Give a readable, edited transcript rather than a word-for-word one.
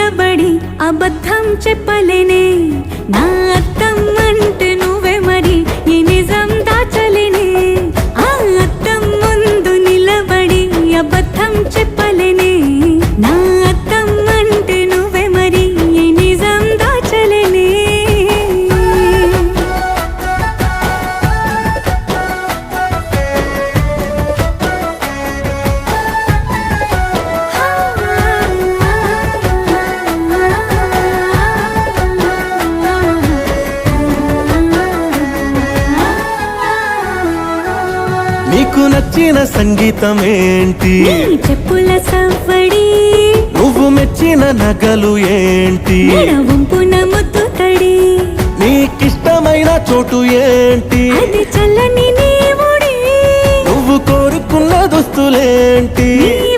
నిలబడి అబద్ధం చెప్పలేనే నా అద్దం అంటే నువ్వే మరి ఈ నిజం దాచలేనే ఆ అద్దం ముందు నిలబడి అబద్ధం చెప్పలేనే నా అద్దం అంటే నువ్వే మరి ఈ నిజం దాచలేనే నీకు నచ్చిన సంగీతం ఏంటి నీ చెప్పుల సవ్వడి నువ్వు మెచ్చిన నగలు ఏంటి వంపున ముద్దు తడి నీకిష్టమైన చోటు ఏంటి అది చల్లని నీ ఒడి నువ్వు కోరుకున్న దుస్తులేంటి నీ